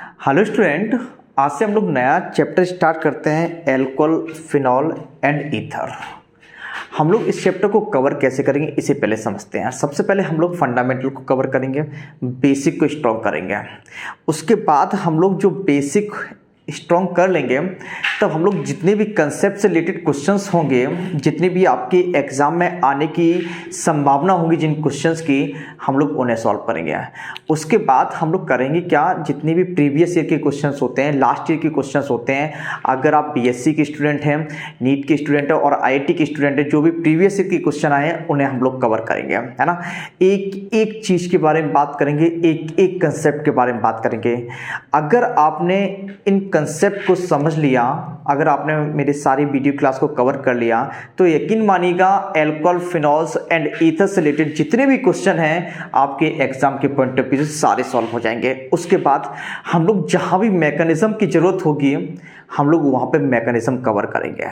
Hello student, आज से हम लोग नया चैप्टर स्टार्ट करते हैं, एल्कोहल, फिनॉल एंड ईथर। हम लोग इस चैप्टर को कवर कैसे करेंगे इसे पहले समझते हैं। सबसे पहले हम लोग फंडामेंटल को कवर करेंगे, बेसिक को स्ट्रॉन्ग करेंगे। उसके बाद हम लोग जो बेसिक स्ट्रॉन्ग कर लेंगे तब हम लोग जितने भी कंसेप्ट से रिलेटेड क्वेश्चंस होंगे, जितने भी आपके एग्जाम में आने की संभावना होगी जिन क्वेश्चंस की, हम लोग उन्हें सॉल्व करेंगे। उसके बाद हम लोग करेंगे क्या, जितने भी प्रीवियस ईयर के क्वेश्चंस होते हैं, लास्ट ईयर के क्वेश्चंस होते हैं, अगर आप बीएससी के स्टूडेंट हैं, नीट के स्टूडेंट हैं और आईआईटी के स्टूडेंट हैं, जो भी प्रीवियस ईयर के क्वेश्चन आए हैं उन्हें हम लोग कवर करेंगे, है ना। एक एक चीज़ के बारे में बात करेंगे, एक एक कंसेप्ट के बारे में बात करेंगे। अगर आपने इन कंसेप्ट को समझ लिया, अगर आपने मेरे सारी वीडियो क्लास को कवर कर लिया, तो यकीन मानिएगा एल्कोहल, फिनॉल्स एंड ईथर से रिलेटेड जितने भी क्वेश्चन हैं आपके एग्जाम के पॉइंट ऑफ व्यू से सारे सॉल्व हो जाएंगे। उसके बाद हम लोग जहां भी मैकेनिज्म की जरूरत होगी हम लोग वहां पे मैकेनिज्म कवर करेंगे,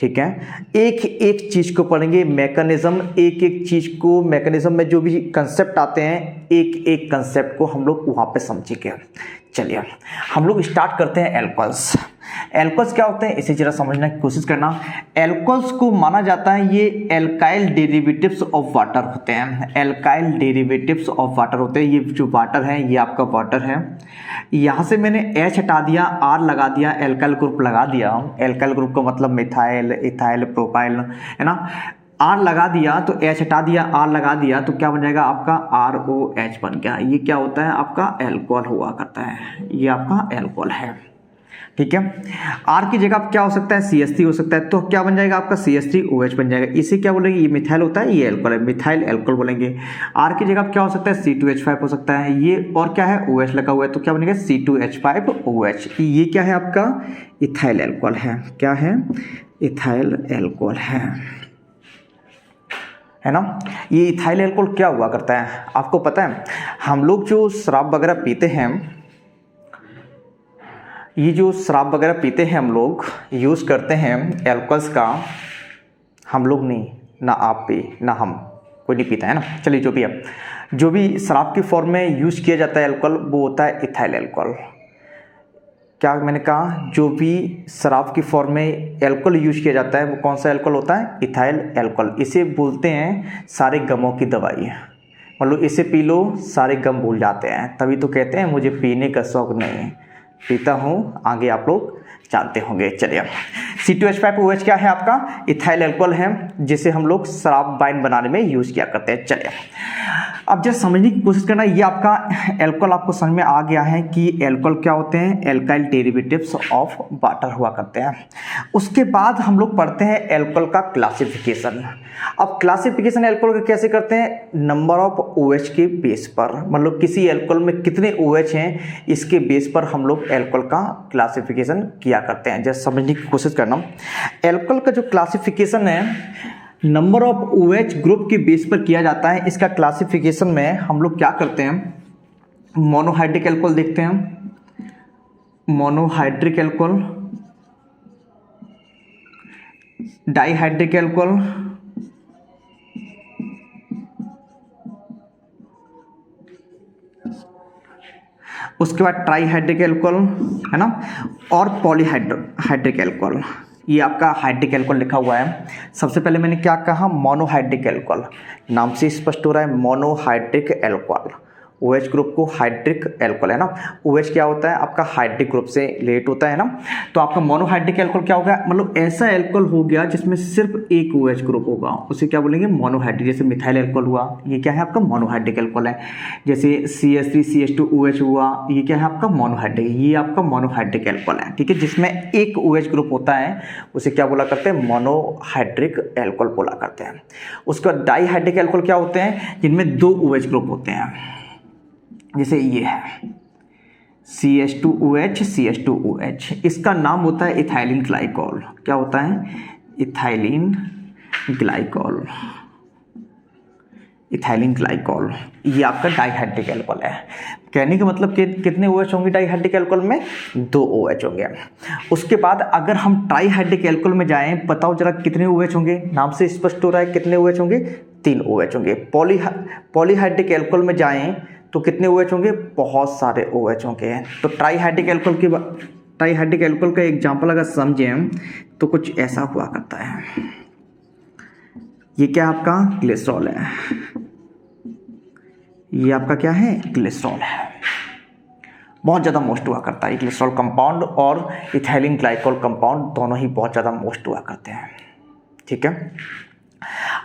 ठीक है। एक एक चीज को पढ़ेंगे, मैकेनिज्म, एक एक चीज को, मैकेनिज्म में जो भी कंसेप्ट आते हैं एक एक कंसेप्ट को हम लोग वहां पे समझेंगे। चलिए हम लोग स्टार्ट करते हैं। एल्कोहल्स, एल्कोहल्स क्या होते हैं इसे जरा समझने की कोशिश करना। एल्कोहल्स को माना जाता है ये एल्काइल डेरिवेटिव्स ऑफ वाटर होते हैं, एल्काइल डेरिवेटिव्स ऑफ वाटर होते हैं। ये जो वाटर है ये आपका वाटर है, यहाँ से मैंने H हटा दिया, R लगा दिया, एल्काइल ग्रुप लगा दिया। एल्काइल ग्रुप का मतलब मिथाइल, इथाइल, प्रोपाइल, है ना। R लगा दिया तो H हटा दिया, R लगा दिया तो क्या बन जाएगा आपका ROH बन गया। ये क्या होता है आपका एल्कोहल हुआ करता है, ये आपका एल्कोहल है, ठीक है। R की जगह क्या हो सकता है, CH3 हो सकता है, तो क्या बन जाएगा आपका CH3OH बन जाएगा। इसे क्या बोलेंगे, ये मिथाइल होता है, ये एल्कोहल है, मिथाइल एल्कोहल बोलेंगे। R की जगह क्या हो सकता है, C2H5 हो सकता है, ये और क्या है OH लगा हुआ है तो क्या बनेगा C2H5OH। ये क्या है आपका इथाइल एल्कोहल है, क्या है इथाइल एल्कोहल है ना। ये इथाइल एल्कोहल क्या हुआ करता है आपको पता है। हम लोग जो शराब वगैरह पीते हैं, ये जो शराब वगैरह पीते हैं हम लोग यूज़ करते हैं एल्कोहल्स का, हम लोग नहीं, ना आप भी ना हम, कोई नहीं पीता है ना। चलिए जो भी है, जो भी शराब की फॉर्म में यूज़ किया जाता है एल्कोहल वो होता है इथाइल एल्कोहल। क्या मैंने कहा, जो भी शराब की फॉर्म में एल्कोहल यूज किया जाता है वो कौन सा एल्कोहल होता है, इथाइल एल्कोहल। इसे बोलते हैं सारे गमों की दवाई, मतलब इसे पी लो सारे गम भूल जाते हैं। तभी तो कहते हैं मुझे पीने का शौक नहीं, पीता हूँ, आगे आप लोग जानते होंगे। चलिए C2H5OH क्या है आपका इथाइल एल्कोहल है, जिसे हम लोग शराब वाइन बनाने में यूज किया करते हैं। चलिए अब जब समझने की कोशिश करना, ये आपका एल्कोहल आपको समझ में आ गया है कि एल्कोहल क्या होते हैं, एल्काइल डेरिवेटिव्स ऑफ वाटर हुआ करते हैं। उसके बाद हम लोग पढ़ते हैं एल्कोहल का क्लासिफिकेशन। अब क्लासिफिकेशन एल्कोहल का कैसे करते हैं, नंबर ऑफ OH के बेस पर, मतलब किसी एल्कोहल में कितने OH हैं इसके बेस पर हम लोग एल्कोहल का क्लासिफिकेशन किया करते हैं। जैसे समझने की कोशिश करना, एल्कोहल का जो क्लासिफिकेशन है नंबर ऑफ OH ग्रुप के बेस पर किया जाता है। इसका क्लासिफिकेशन में हम लोग क्या करते हैं, मोनोहाइड्रिक एल्कोहल देखते हैं, मोनोहाइड्रिक एल्कोहल, डाइहाइड्रिक एल्कोहल, उसके बाद ट्राईहाइड्रिक एल्कोहल, है ना, और पॉलीहाइड्रिक एल्कोहल। ये आपका हाइड्रिक एल्कोहल लिखा हुआ है। सबसे पहले मैंने क्या कहा, मोनोहाइड्रिक एल्कोहल, नाम से स्पष्ट हो रहा है मोनोहाइड्रिक एल्कोहल। OH ग्रुप को हाइड्रिक एल्कोहल है ना, OH क्या होता है आपका हाइड्रिक ग्रुप से रिलेट होता है ना। तो आपका मोनोहाइड्रिक एल्कोहल क्या हो गया, मतलब ऐसा एल्कोहल हो गया जिसमें सिर्फ एक OH ग्रुप होगा, उसे क्या बोलेंगे मोनोहाइड्रिक। जैसे मिथाइल एल्कोहल हुआ, ये क्या है आपका मोनोहाइड्रिक एल्कोहल है। जैसे CH3CH2OH हुआ, ये क्या है आपका मोनोहाइड्रिक, ये आपका मोनोहाइड्रिक एल्कोहल है, ठीक है। जिसमें एक OH ग्रुप होता है उसे क्या बोला करते हैं, मोनोहाइड्रिक एल्कोहल बोला करते हैं। उसके बाद डाइहाइड्रिक एल्कोहल क्या होते हैं, जिनमें दो OH ग्रुप होते हैं, जैसे ये है CH2OH, CH2OH, इसका नाम होता है इथाइलिन ग्लाइकॉल। क्या होता है, इथाइलिन ग्लाइकॉल, इथाइलिन ग्लाइकॉल। ये आपका डाइहाइड्रिक एल्कोहल है। कहने का मतलब कि कितने OH होंगे डाइहाइड्रिक एल्कोहल में, 2 OH होंगे। उसके बाद अगर हम ट्राईहाइड्रिक एल्कोहल में जाएं, बताओ जरा कितने OH होंगे, नाम से स्पष्ट हो रहा है कितने OH होंगे, 3 OH होंगे। पॉलीहाइड्रिक एल्कोहल में जाएं तो कितने OH होंगे? बहुत सारे OH होंगे। तो ट्राईहाइड्रिक एल्कोहल का एग्जाम्पल अगर समझें तो कुछ ऐसा हुआ करता है। ये क्या आपका ग्लिसरॉल है, ये आपका क्या है? ग्लिसरॉल है। बहुत ज़्यादा मोस्ट हुआ करता है ग्लिसरॉल कंपाउंड और इथाइलिन ग्लाइकोल कंपाउंड, दोनों ही बहुत ज़्यादा मोस्ट हुआ करते हैं। ठीक है,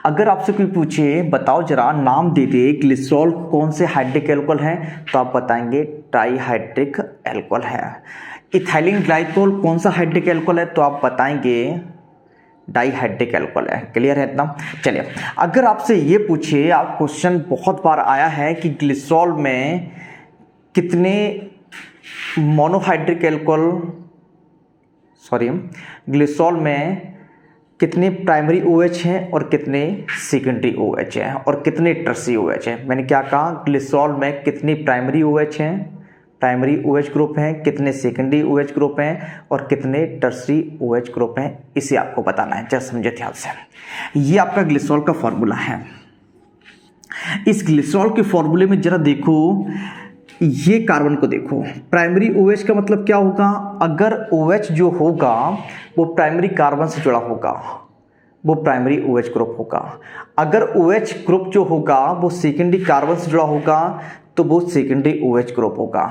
अगर आपसे कोई पूछे बताओ जरा नाम दे दे ग्लिसरॉल कौन से हाइड्रिक एल्कोहल है, तो आप बताएंगे ट्राईहाइड्रिक एल्कोहल है। इथाइलिन ग्लाइकोल कौन सा हाइड्रिक एल्कोहल है, तो आप बताएंगे डाईहाइड्रिक एल्कोहल है। क्लियर है इतना? चलिए, अगर आपसे ये पूछे, आप क्वेश्चन बहुत बार आया है कि ग्लिसरॉल में कितने मोनोहाइड्रिक एल्कोहल, ग्लिसरॉल में कितने प्राइमरी OH हैं और कितने सेकेंडरी OH हैं और कितने टर्सी OH हैं। मैंने क्या कहा? ग्लिसरॉल में कितनी प्राइमरी OH हैं, प्राइमरी OH ग्रुप हैं, कितने सेकेंडरी OH ग्रुप हैं और कितने टर्सरी OH ग्रुप हैं, इसे आपको बताना है। जरा समझे ध्यान से, ये आपका ग्लिसरॉल का फॉर्मूला है। इस ग्लिसरॉल के फॉर्मूले में जरा देखो, ये कार्बन को देखो, प्राइमरी OH का मतलब क्या होगा? अगर OH जो होगा वो प्राइमरी कार्बन से जुड़ा होगा, वो प्राइमरी OH ग्रुप होगा। अगर OH ग्रुप जो होगा वो सेकेंडरी कार्बन से जुड़ा होगा तो वो सेकेंडरी OH ग्रुप होगा।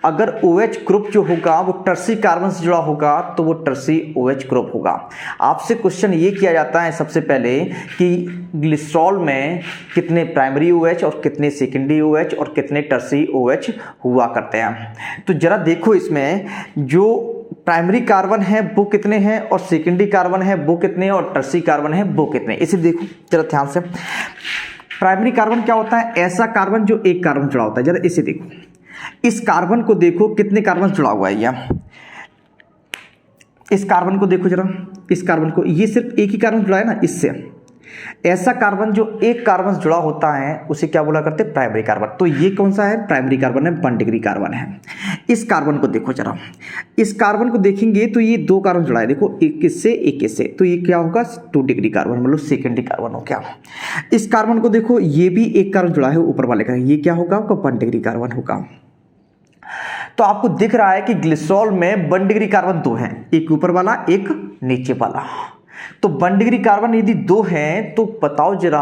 अगर OH ग्रुप जो होगा वो टर्सी कार्बन से जुड़ा होगा तो वो टर्सी OH ग्रुप होगा। आपसे क्वेश्चन ये किया जाता है सबसे पहले कि ग्लिसरॉल में कितने प्राइमरी OH और कितने सेकेंडरी OH और कितने टर्सी OH हुआ करते हैं। तो जरा देखो, इसमें जो प्राइमरी कार्बन है वो कितने हैं और सेकेंडरी कार्बन है वो कितने हैं और टर्सी कार्बन है वो कितने, इसे देखो जरा ध्यान से। प्राइमरी कार्बन क्या होता है? ऐसा कार्बन जो एक कार्बन जुड़ा होता है। जरा इसे देखो, इस कार्बन को देखो कितने कार्बन जुड़ा हुआ है। यह इस कार्बन को देखो जरा, इस कार्बन को, ये सिर्फ एक ही कार्बन जुड़ा है ना इससे। ऐसा कार्बन जो एक कार्बन से जुड़ा होता है उसे क्या बोला करते हैं? Primary carbon. तो ये कौन सा है? प्राइमरी कार्बन है, 1 डिग्री कार्बन है। इस कार्बन को देखो जरा, इस कार्बन को देखेंगे तो ये 2 कार्बन जुड़ा है, देखो एक इससे एक इससे, तो ये क्या होगा? 2 डिग्री कार्बन, मतलब सेकेंडरी कार्बन हो गया। इस कार्बन को देखो, ये भी एक कार्बन जुड़ा है ऊपर वाले का, ये क्या होगा? आपका 1 डिग्री कार्बन होगा। तो आपको दिख रहा है कि ग्लिसरॉल में 1 डिग्री कार्बन 2 है, एक ऊपर वाला एक नीचे वाला। तो 1 डिग्री कार्बन यदि 2 हैं तो बताओ जरा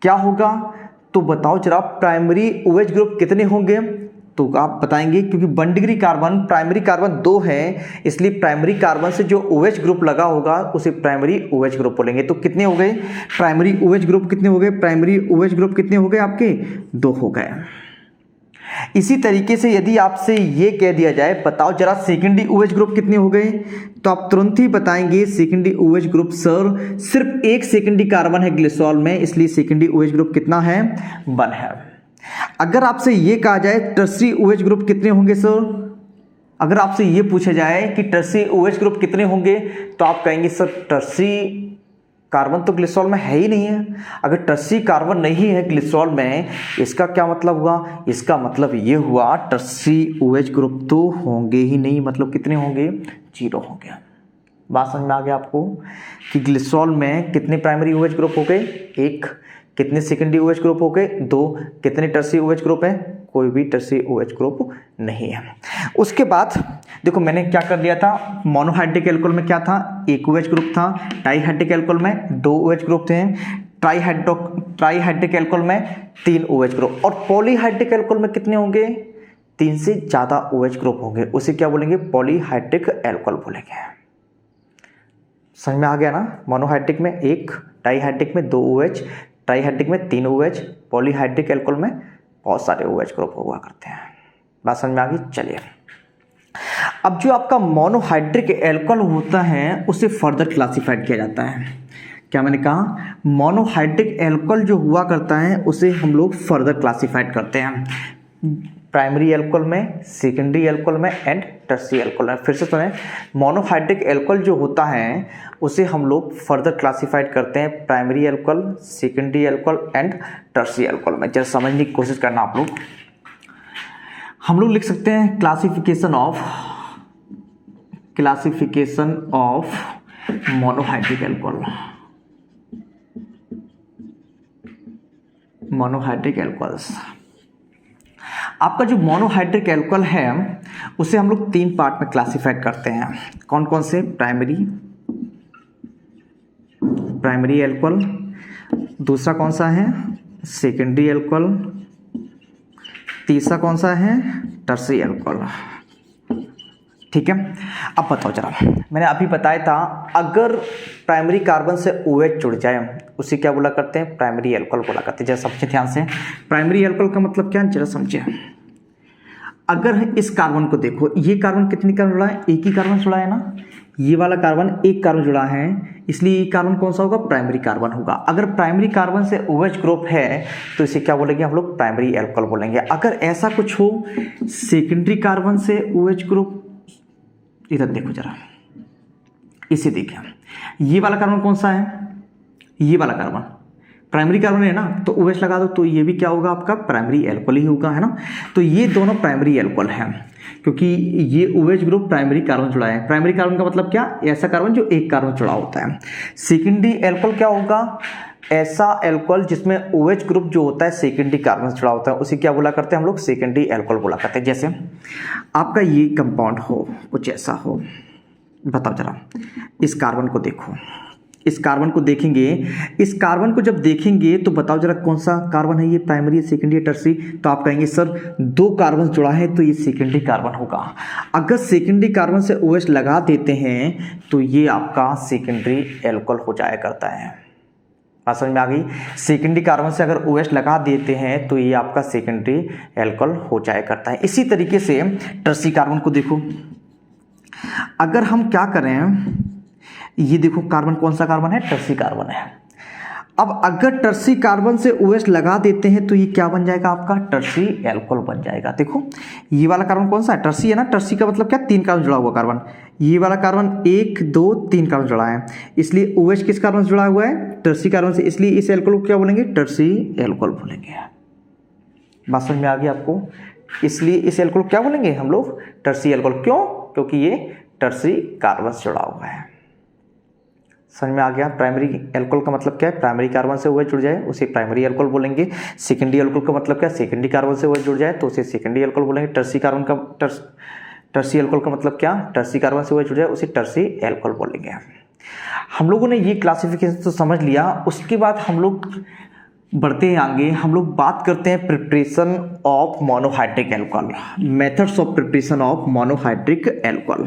क्या होगा? तो बताओ जरा प्राइमरी OH ग्रुप कितने होंगे? तो आप बताएंगे क्योंकि 1 डिग्री कार्बन, प्राइमरी कार्बन 2 है, इसलिए प्राइमरी कार्बन से जो OH ग्रुप लगा होगा उसे प्राइमरी OH ग्रुप बोलेंगे। तो कितने हो गए प्राइमरी OH ग्रुप? कितने हो गए प्राइमरी OH ग्रुप? कितने हो गए आपके? 2 हो गए। इसी तरीके से यदि आपसे ये कह दिया जाए बताओ जरा सेकेंडरी OH ग्रुप कितने हो गए, तो आप तुरंत ही बताएंगे सेकेंडरी OH ग्रुप सर सिर्फ एक सेकेंडरी कार्बन है ग्लिसरॉल में, इसलिए सेकेंडरी OH ग्रुप कितना है? 1 है। अगर आपसे ये कहा जाए टर्सरी OH ग्रुप कितने होंगे सर, अगर आपसे ये पूछा जाए कि टर्सरी OH ग्रुप कितने होंगे तो आप कहेंगे सर टर्सरी कार्बन तो ग्लिसरॉल में है ही नहीं है। अगर टर्सरी कार्बन नहीं है ग्लिसरॉल में, इसका क्या मतलब हुआ? इसका मतलब ये हुआ टर्सरी OH ग्रुप तो होंगे ही नहीं, मतलब कितने होंगे? 0 होंगे। बात समझ में आ गया आपको कि ग्लिसरॉल में कितने प्राइमरी OH ग्रुप हो गए? 1। कितने सेकेंडरी OH ग्रुप हो गए? 2। कितने टर्सरी OH ग्रुप है? कोई भी टर्सरी OH ग्रुप नहीं है। उसके बाद देखो मैंने क्या कर दिया था, मोनोहाइड्रिक एल्कोहल में क्या था? 1 OH ग्रुप था, डाईहाइड्रिक एल्कोहल में 2 OH ग्रुप थे, ट्राईहाइड्रिक एल्कोहल में 3 OH ग्रुप, और पॉलीहाइड्रिक एल्कोहल में कितने होंगे? 3 से ज़्यादा OH ग्रुप होंगे, उसे क्या बोलेंगे? पॉलीहाइड्रिक एल्कोहल बोलेंगे। समझ में आ गया ना? मोनोहाइड्रिक में 1, डाईहाइड्रिक में 2 OH, ट्राईहाइड्रिक में 3 OH, पॉलीहाइड्रिक एल्कोहल में बहुत सारे OH ग्रुप हुआ करते हैं। बात समझ में आ गई? चलिए, अब जो आपका मोनोहाइड्रिक एल्कोहल होता है उसे फर्दर क्लासिफाइड किया जाता है। क्या मैंने कहा? मोनोहाइड्रिक एल्कोहल जो हुआ करता है उसे हम लोग फर्दर क्लासिफाइड करते हैं, प्राइमरी एल्कोहल में, सेकेंडरी एल्कोहल में एंड टर्सरी एल्कोहल में। फिर से सुने, मोनोहाइड्रिक एल्कोहल जो होता है उसे हम लोग फर्दर क्लासिफाइड करते हैं primary alcohol, secondary alcohol and tertiary alcohol में। जरा समझने की कोशिश करना आप लोग। हम लोग लिख सकते हैं classification of monohydric alcohol. Monohydric alcohols आपका जो मोनोहाइड्रिक एल्कोहल है उसे हम लोग 3 पार्ट में क्लासिफाइड करते हैं। कौन कौन से? प्राइमरी एल्कोहल, दूसरा कौन सा है? सेकेंडरी एल्कोहल, तीसरा कौन सा है? Tertiary alcohol. ठीक है, अब बताओ जरा, मैंने अभी बताया था अगर प्राइमरी कार्बन से OH जुड़ जाए उसे क्या बोला करते हैं? प्राइमरी एल्कोहल बोला करते हैं। जरा समझे ध्यान से, प्राइमरी एल्कोहल का मतलब क्या है जरा समझे। अगर इस कार्बन को देखो, ये कार्बन कितनी कार्बन जुड़ा है? एक ही कार्बन जुड़ा है ना, ये वाला कार्बन एक कार्बन जुड़ा है, इसलिए ये कार्बन कौन सा होगा? प्राइमरी कार्बन होगा। अगर प्राइमरी कार्बन से OH ग्रुप है तो इसे क्या बोलेंगे हम लोग? प्राइमरी एल्कोहल बोलेंगे। अगर ऐसा कुछ हो सेकेंडरी कार्बन से OH ग्रुप, इधर देखो जरा, इसे देखें, ये वाला कार्बन कौन सा है? ये वाला कार्बन प्राइमरी कार्बन है ना, तो OH लगा दो तो ये भी क्या होगा? आपका प्राइमरी एल्कोहल ही होगा, है ना। तो ये दोनों प्राइमरी एल्कोहल हैं क्योंकि ये OH ग्रुप प्राइमरी कार्बन जुड़ा है। प्राइमरी कार्बन का मतलब क्या? ऐसा कार्बन जो एक कार्बन जुड़ा होता है। सेकेंडरी एल्कोहल क्या होगा? ऐसा एल्कोहल जिसमें OH ग्रुप जो होता है सेकेंडरी कार्बन से जुड़ा होता है, उसे क्या बोला करते हैं हम लोग? सेकेंडरी एल्कोहल बोला करते हैं। जैसे आपका ये कंपाउंड हो, कुछ ऐसा हो, बताओ जरा, इस कार्बन को देखो, इस कार्बन को देखेंगे, इस कार्बन को जब देखेंगे तो बताओ जरा कौन सा कार्बन है? ये प्राइमरी, सेकेंडरी, टर्सरी? तो आप कहेंगे सर 2 कार्बन जुड़ा है तो ये सेकेंडरी कार्बन होगा। अगर सेकेंडरी कार्बन से OH लगा देते हैं तो ये आपका सेकेंडरी एल्कोहल हो जाया करता है। बात समझ में आ गई? सेकेंडरी कार्बन से अगर OH लगा देते हैं तो ये आपका सेकेंडरी एल्कोहल हो जाया करता है। इसी तरीके से टर्सरी कार्बन को देखो, अगर हम क्या करें, ये देखो कार्बन कौन सा कार्बन है? टर्सरी कार्बन है। अब अगर टर्सरी कार्बन से OH लगा देते हैं तो ये क्या बन जाएगा? आपका टर्सरी एल्कोहल बन जाएगा। देखो ये वाला कार्बन कौन सा है? टर्सरी है ना। टर्सरी का मतलब क्या? 3 कार्बन जुड़ा हुआ कार्बन। ये वाला कार्बन 1 2 3 कार्बन जुड़ा है, इसलिए OH किस कार्बन से जुड़ा हुआ है? टर्सरी कार्बन से, इसलिए इस एल्कोहल को क्या बोलेंगे? टर्सरी एल्कोहल बोलेंगे। बात समझ में आ गई आपको? इसलिए इस एल्कोहल को क्या बोलेंगे हम लोग? Tertiary alcohol. क्यों? क्योंकि ये टर्सरी कार्बन से जुड़ा हुआ है। समझ में आ गया? प्राइमरी एल्कोहल का मतलब क्या है? प्राइमरी कार्बन से OH जुड़ जाए उसे प्राइमरी एल्कोहल बोलेंगे। सेकेंडरी एल्कोहल का मतलब क्या? सेकेंडरी कार्बन से OH जुड़ जाए तो उसे सेकेंडरी एल्कोहल बोलेंगे। टर्सरी एल्कोहल का मतलब क्या? टर्सरी कार्बन से OH जुड़ जाए उसे टर्सरी एल्कोहल बोलेंगे। हम लोगों ने ये क्लासिफिकेशन तो समझ लिया, उसके बाद हम लोग बढ़ते हैं आगे। हम लोग बात करते हैं preparation of monohydric alcohol, methods of preparation of monohydric alcohol.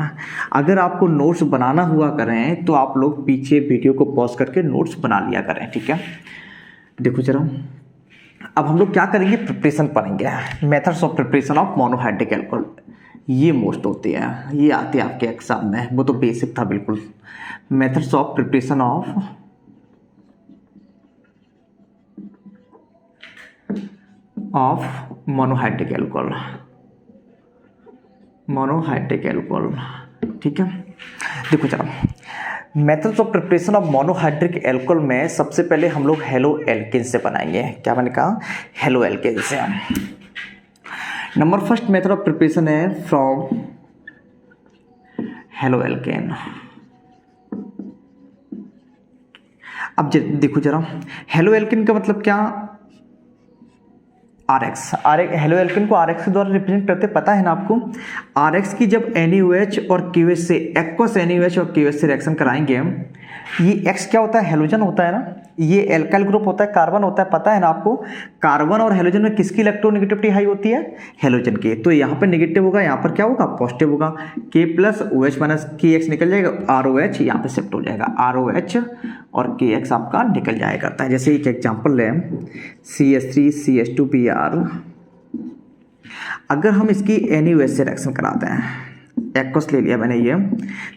अगर आपको नोट्स बनाना हुआ करें तो आप लोग पीछे वीडियो को पॉज करके नोट्स बना लिया करें, ठीक है। देखो जरा, अब हम लोग क्या करेंगे? प्रिपरेशन पढ़ेंगे, methods of preparation of monohydric alcohol. ये मोस्ट होती है, ये आते हैं आपके एग्जाम में, वो तो बेसिक था बिल्कुल। Methods of preparation of monohydric alcohol, ठीक है। देखो जरा, methods of preparation of monohydric alcohol में सबसे पहले हम लोग हेलो एल्केन से बनाएंगे। क्या मैंने कहा? हेलो एल्केन से। Number first method of preparation है फ्रॉम हेलो एल्केन। अब देखो जरा, हेलो एल्केन का मतलब क्या? RX। हेलो एल्केन को RX के द्वारा रिप्रेजेंट करते, पता है ना आपको? RX की जब NaOH और KOH से, एक्वस NaOH और KOH से रिएक्शन कराएंगे, ये X क्या होता है? हेलोजन होता है ना। ये एल्काइल ग्रुप होता है, कार्बन होता है, पता है ना आपको? कार्बन और हेलोजन में किसकी इलेक्ट्रोनेगेटिविटी हाई होती है? हेलोजन की। तो यहाँ पर नेगेटिव होगा, यहाँ पर क्या होगा? पॉजिटिव होगा। K plus OH minus KX निकल जाएगा, ROH यहाँ पे शिफ्ट हो जाएगा, ROH और KX आपका निकल जाया करता है। जैसे एक एग्जाम्पल लें, CH3CH2Br, अगर हम इसकी NaOH से रिएक्शन कराते हैं, एक्वस ले लिया मैंने ये,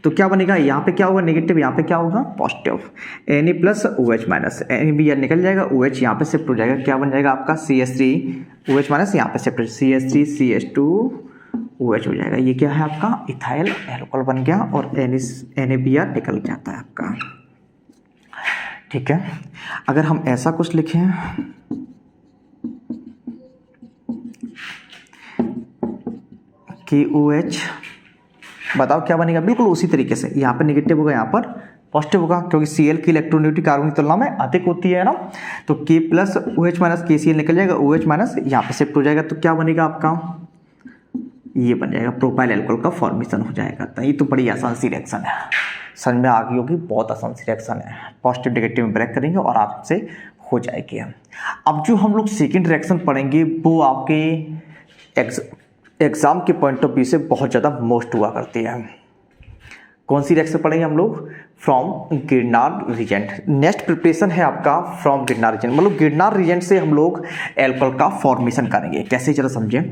तो क्या बनेगा? यहाँ पे क्या होगा? नेगेटिव, यहाँ पे क्या होगा? Positive. Na plus OH minus, NaBr निकल जाएगा, OH यहाँ पे शिफ्ट हो जाएगा, क्या बन जाएगा आपका? CH3 OH माइनस यहाँ पे शिफ्ट, CH3CH2OH हो जाएगा। ये क्या है आपका? इथाइल एल्कोहल बन गया और NaBr निकल जाता है आपका, ठीक है। अगर हम ऐसा कुछ लिखें, KOH, बताओ क्या बनेगा? बिल्कुल उसी तरीके से, यहाँ पर नेगेटिव होगा, यहाँ पर पॉजिटिव होगा, क्योंकि Cl की इलेक्ट्रोनेगेटिविटी कार्बन की तुलना में अधिक होती है ना। तो K plus OH minus KCl निकल जाएगा, OH माइनस यहाँ पे शिफ्ट हो जाएगा, तो क्या बनेगा आपका, ये बन जाएगा प्रोपाइल अल्कोहल का फॉर्मेशन हो जाएगा। तो ये तो बड़ी आसान सी रिएक्शन है, समझ में आ गई होगी, बहुत आसान सी रिएक्शन है। पॉजिटिव नेगेटिव में ब्रेक करेंगे और आपसे हो जाएगी। अब जो हम लोग सेकेंड रिएक्शन पढ़ेंगे वो आपके एग्जाम के पॉइंट ऑफ व्यू से बहुत ज़्यादा मोस्ट हुआ करती है। कौन सी रिएक्शन पढ़ेंगे हम लोग, from Grignard reagent. Next preparation है आपका फ्रॉम गिरनार रिजेंट, मतलब गिरनार रिजेंट से हम लोग एल्कोहल का फॉर्मेशन करेंगे। कैसे, जरा समझें।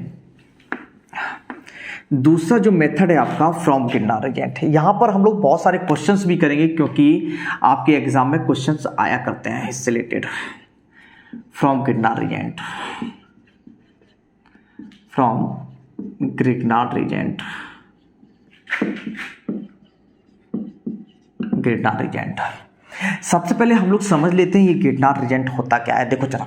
दूसरा जो मेथड है आपका फ्रॉम गिरनार रिजेंट, यहाँ पर हम लोग बहुत सारे क्वेश्चंस भी करेंगे, क्योंकि आपके एग्जाम में क्वेश्चंस आया करते हैं इससे related. From Grignard reagent, from Grignard reagent, Grignard reagent. सबसे पहले हम लोग समझ लेते हैं ये गिरनार रिजेंट होता क्या है। देखो चलो,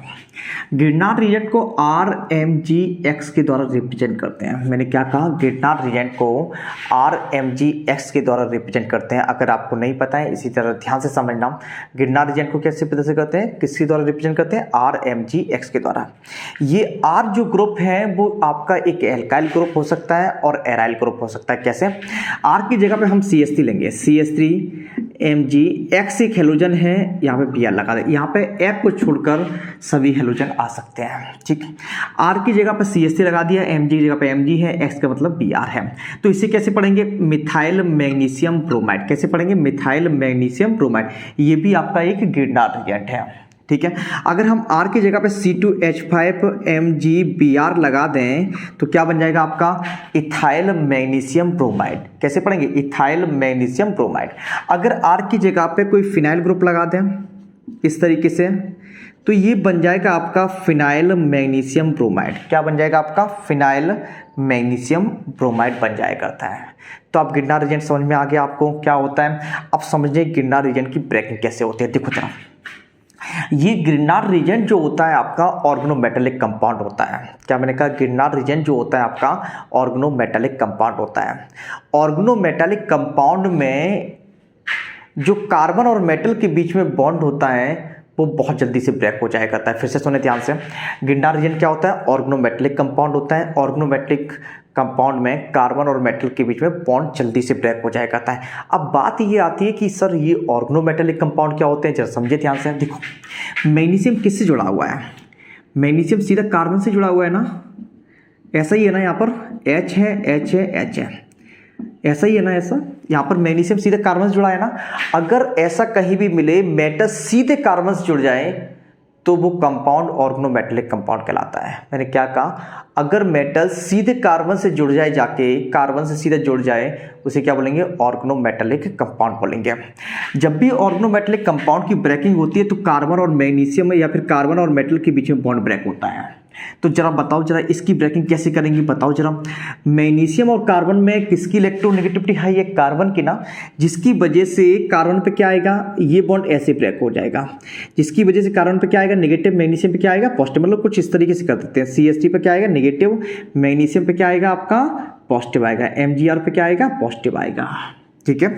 गिरनार रिजेंट को RMGX के द्वारा रिप्रेजेंट करते हैं। मैंने क्या कहा, गिरनार रिजेंट को RMGX के द्वारा रिप्रेजेंट करते हैं। अगर आपको नहीं पता है, इसी तरह ध्यान से समझना, गिरनार रिजेंट को कैसे प्रदर्शित करते हैं, किसके द्वारा रिप्रेजेंट करते हैं, RMGX के द्वारा। ये R जो ग्रुप है वो आपका एक एल्काइल ग्रुप हो सकता है और एराइल ग्रुप हो सकता है। कैसे, R की जगह पे हम CH3 लेंगे, CH3Mg, एक हेलोजन है, यहाँ पे Br लगा दे, यहाँ पे F को छोड़कर सभी हेलोजन आ सकते हैं। ठीक, R की जगह पे CH3 लगा दिया, Mg की जगह पे Mg है, X का मतलब Br है। तो इसे कैसे पढ़ेंगे, मिथाइल मैग्नीशियम ब्रोमाइड। कैसे पढ़ेंगे, मिथाइल मैग्नीशियम ब्रोमाइड। ये भी आपका एक गिरनार रिजेंट है। ठीक है, अगर हम R की जगह पे C2H5MgBr लगा दें तो क्या बन जाएगा आपका, इथाइल मैग्नीशियम ब्रोमाइड। कैसे पढ़ेंगे, इथाइल मैग्नीशियम ब्रोमाइड। अगर R की जगह पे कोई फिनाइल ग्रुप लगा दें इस तरीके से, तो ये बन जाएगा आपका फिनाइल मैग्नीशियम ब्रोमाइड। क्या बन जाएगा आपका, फिनाइल मैग्नीशियम ब्रोमाइड बन जाया करता है। तो आप गिरनार रिजेंट समझ में आ गया आपको क्या होता है। अब समझिए गिरनार रिजेंट की ब्रेकिंग कैसे होती है। देखो जरा, ये गिरनार रिजेंट जो होता है आपका ऑर्गेनोमेटेलिक कंपाउंड होता है। क्या मैंने कहा, गिरनार रिजेंट जो होता है आपका ऑर्गेनोमेटेलिक कंपाउंड होता है। ऑर्गेनोमेटेलिक कंपाउंड में जो कार्बन और मेटल के बीच में बॉन्ड होता है वो बहुत जल्दी से ब्रेक हो जाया करता है। फिर से सुने ध्यान से, गिरनार रिजेंट क्या होता है, ऑर्गेनोमेटेलिक कंपाउंड होता है। ऑर्गेनोमेटेलिक कंपाउंड में कार्बन और मेटल के बीच में बॉन्ड जल्दी से ब्रेक हो जाया करता है। अब बात ये आती है कि सर ये ऑर्गेनोमेटेलिक कंपाउंड क्या होते हैं, जरा समझे ध्यान से। देखो, मैग्नीशियम किससे जुड़ा हुआ है, मैग्नीशियम सीधा कार्बन से जुड़ा हुआ है ना, ऐसा ही है ना, यहाँ पर H है, H है, H है, ऐसा ही है ना, ऐसा यहाँ पर मैग्नीशियम सीधे कार्बन से जुड़ा है ना। अगर ऐसा कहीं भी मिले मेटल सीधे कार्बन से जुड़ जाए तो वो कंपाउंड ऑर्गेनोमेटेलिक कंपाउंड कहलाता है। मैंने क्या कहा, अगर मेटल सीधे कार्बन से जुड़ जाए, जाके कार्बन से सीधे जुड़ जाए, उसे क्या बोलेंगे, ऑर्गेनोमेटेलिक कंपाउंड बोलेंगे। जब भी ऑर्गेनोमेटेलिक कंपाउंड की ब्रेकिंग होती है तो कार्बन और मैग्नीशियम या फिर कार्बन और मेटल के बीच में बॉन्ड ब्रेक होता है। तो जरा बताओ, जरा इसकी ब्रेकिंग कैसे करेंगे, बताओ जरा। मैग्नीशियम और कार्बन में किसकी इलेक्ट्रोनेगेटिविटी हाई है, कार्बन की ना, जिसकी वजह से कार्बन पे क्या आएगा, ये बॉन्ड ऐसे ब्रेक हो जाएगा। जिसकी वजह से कार्बन पे क्या आएगा, नेगेटिव, मैग्नीशियम पे क्या आएगा, पॉजिटिव। मतलब कुछ इस तरीके से कर देते हैं। CH3 पे क्या आएगा, नेगेटिव, मैग्नीशियम पे क्या आएगा आपका, पॉजिटिव आएगा, MgR पे क्या आएगा, पॉजिटिव आएगा। ठीक है,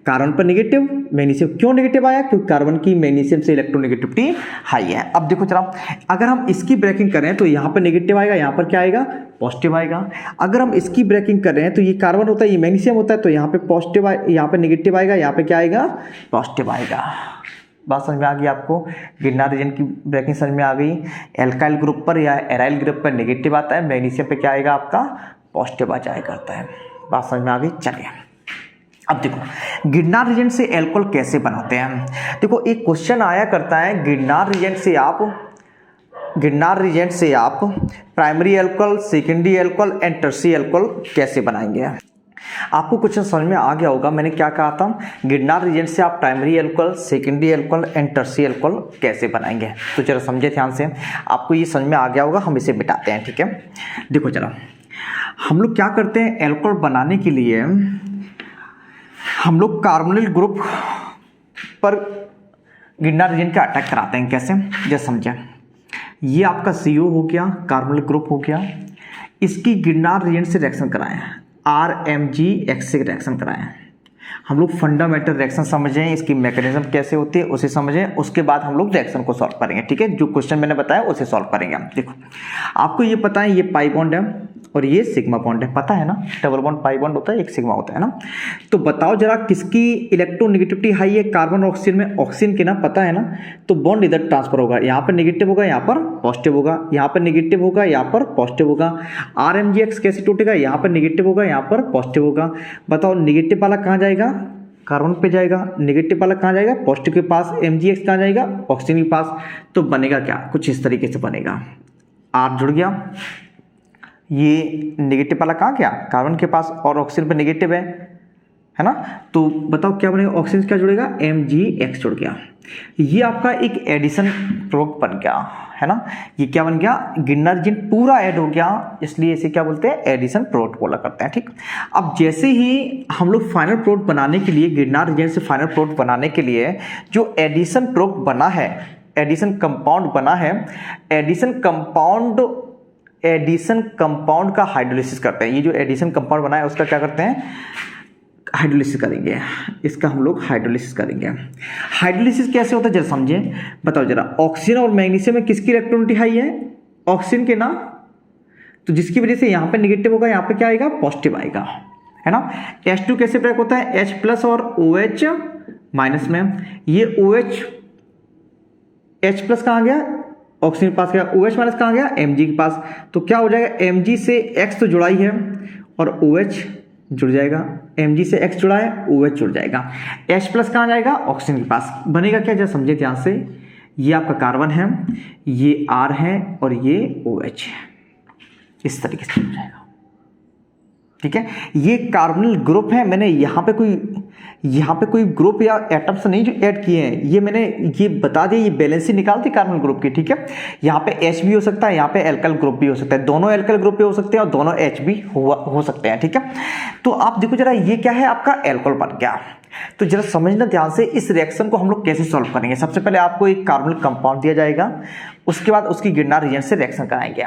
कार्बन पर नेगेटिव, मैग्नीशियम क्यों नेगेटिव आया, क्योंकि कार्बन की मैग्नीशियम से इलेक्ट्रोनेगेटिविटी हाई है। अब देखो जरा, अगर हम इसकी ब्रेकिंग करें तो यहाँ पर नेगेटिव आएगा, यहाँ पर क्या आएगा, पॉजिटिव आएगा। अगर हम इसकी ब्रेकिंग कर रहे हैं तो ये कार्बन होता है, ये मैग्नीशियम होता है, तो यहाँ पे पॉजिटिव, यहाँ पे नेगेटिव आएगा, यहाँ पे क्या आएगा, पॉजिटिव आएगा। बात समझ में आ गई आपको, गिरनार रिजेंट की ब्रेकिंग समझ में आ गई। एल्काइल ग्रुप पर या एराइल ग्रुप पर नेगेटिव आता है, मैग्नीशियम पे क्या आएगा आपका, पॉजिटिव आ जाया करता है। बात समझ में आ गई। चलिए अब देखो, गिरनार रिजेंट से एल्कोहल कैसे बनाते हैं। देखो, एक क्वेश्चन आया करता है, गिरनार रिजेंट से आप primary alcohol, secondary alcohol and tertiary alcohol कैसे बनाएंगे। आपको क्वेश्चन समझ में आ गया होगा। मैंने क्या कहा था, गिरनार रिजेंट से आप primary alcohol, secondary alcohol and tertiary alcohol कैसे बनाएंगे। तो जरा समझे ध्यान से, आपको ये समझ में आ गया होगा। हम इसे मिटाते हैं। ठीक है, देखो जरा, हम लोग क्या करते हैं, एल्कोहल बनाने के लिए हम लोग कार्बोनिल ग्रुप पर गिरनार रिजेंट का अटैक कराते हैं। कैसे, जैसे समझे, ये आपका CO हो गया, कार्बोनिल ग्रुप हो गया, इसकी गिरनार रिजेंट से रिएक्शन कराएं, RMGX से रिएक्शन कराएं। हम लोग फंडामेंटल रिएक्शन समझें, इसकी मैकेनिज्म कैसे होती है उसे समझें, उसके बाद हम लोग रिएक्शन को सॉल्व करेंगे। ठीक है, जो क्वेश्चन मैंने बताया उसे सॉल्व करेंगे हम। देखो आपको ये पता है ये पाई बॉन्ड है और ये सिग्मा बॉन्ड है, पता है ना, डबल बॉन्ड पाई बॉन्ड होता है, एक सिग्मा होता है ना। तो बताओ जरा किसकी इलेक्ट्रोनेगेटिविटी हाई है, कार्बन और ऑक्सीजन में। ऑक्सीजन की ना, पता है ना, तो बॉन्ड इधर ट्रांसफर होगा, यहाँ पर नेगेटिव होगा, यहाँ पर पॉजिटिव होगा, यहाँ पर नेगेटिव होगा, यहाँ पर पॉजिटिव होगा। RMgx कैसे टूटेगा, यहाँ पर नेगेटिव होगा, यहाँ पर पॉजिटिव होगा। बताओ नेगेटिव वाला कहाँ जाएगा, कार्बन पे जाएगा, नेगेटिव वाला कहाँ जाएगा, पॉजिटिव के पास। Mgx कहाँ जाएगा, ऑक्सीजन के पास। तो बनेगा क्या, कुछ इस तरीके से बनेगा, R जुड़ गया, ये नेगेटिव वाला कहाँ गया, कार्बन के पास, और ऑक्सीजन पे नेगेटिव है ना। तो बताओ क्या बनेगा, ऑक्सीजन क्या जुड़ेगा, Mgx जुड़ गया। ये आपका एक एडिशन प्रोडक्ट बन गया है ना। ये क्या बन गया, गिरनार रीजन पूरा ऐड हो गया, इसलिए इसे क्या बोलते हैं, एडिशन प्रोडक्ट बोला करते हैं। ठीक, अब जैसे ही हम लोग फाइनल प्रोडक्ट बनाने के लिए, गिरनार रीजन से फाइनल प्रोडक्ट बनाने के लिए जो एडिशन प्रोडक्ट बना है, एडिशन कंपाउंड बना है, एडिशन कंपाउंड का हाइड्रोलिसिस करते हैं। ये जो एडिशन कंपाउंड बना है उसका क्या करते हैं, हाइड्रोलिसिस करेंगे, इसका हम लोग हाइड्रोलिसिस करेंगे। हाइड्रोलिसिस कैसे होता है जरा समझें, बताओ जरा। ऑक्सीजन और मैग्नीशियम में किसकी इलेक्ट्रॉनिटी हाई है, ऑक्सीजन के ना, तो जिसकी वजह से यहाँ पे नेगेटिव होगा, यहाँ पे क्या आएगा, पॉजिटिव आएगा, है ना। H2 कैसे ब्रेक होता है, H+ और OH माइनस में। ये H+ कहाँ गया, ऑक्सीजन के पास गया, OH माइनस कहाँ गया, Mg के पास। तो क्या हो जाएगा, Mg से X तो जुड़ा ही है और OH जुड़ जाएगा, Mg से X जुड़ा है, OH जुड़ जाएगा। H+ कहाँ जाएगा, ऑक्सीजन के पास। बनेगा क्या, जरा समझे ध्यान से। ये आपका कार्बन है, ये R है और ये OH है, इस तरीके से जुड़ जाएगा। ठीक है, ये कार्बोनिल ग्रुप है। मैंने यहाँ पे कोई ग्रुप या एटम्स नहीं जो ऐड किए हैं, ये मैंने ये बता दिया, ये बैलेंसी निकालती कार्बोनिल ग्रुप की। ठीक है, यहाँ पे H भी हो सकता है, यहाँ पे एल्काइल ग्रुप भी हो सकता है, दोनों एल्काइल ग्रुप भी हो सकते हैं और दोनों H भी हो सकते हैं। ठीक है, तो आप देखो जरा, ये क्या है, आपका एल्कोहल बन गया। तो जरा समझना ध्यान से, इस रिएक्शन को हम लोग कैसे सॉल्व करेंगे। सबसे पहले आपको एक कार्बोनिल कंपाउंड दिया जाएगा, उसके बाद उसकी गिरनार रीजन से रिएक्शन कराएंगे।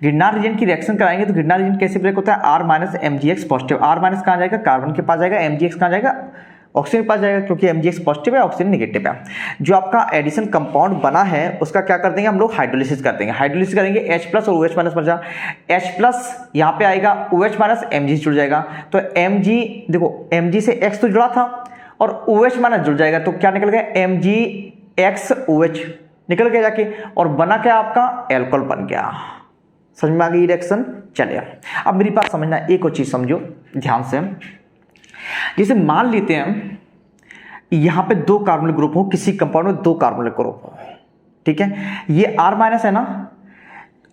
गिरनार रीजन की रिएक्शन कराएंगे तो गिरनार रीजन कैसे ब्रेक होता है, R- Mgx पॉजिटिव। R- कहाँ जाएगा, कार्बन के पास जाएगा, Mgx कहाँ जाएगा, ऑक्सीजन के पास जाएगा, क्योंकि Mgx पॉजिटिव है, ऑक्सीजन नेगेटिव है। जो आपका एडिशन कंपाउंड बना है उसका क्या कर देंगे हम लोग, हाइड्रोलिसिस कर देंगे। हाइड्रोलिसिस करेंगे, H+ और OH- बन जाएगा। H+ यहाँ पे आएगा, OH- Mg जुड़ जाएगा। तो Mg देखो, Mg से X तो जुड़ा था और OH- जुड़ जाएगा, तो क्या निकल गया, Mgx OH निकल गया जाके, और बना क्या आपका, एल्कोहल बन गया। समझ में आ गई रिएक्शन। चलिए अब मेरी बात समझना, एक और चीज समझो ध्यान से। जैसे मान लेते हैं यहां पे दो कार्बोनिल ग्रुप हो, किसी कंपाउंड में दो कार्बोनिल ग्रुप हो, ठीक है, ये R- है ना।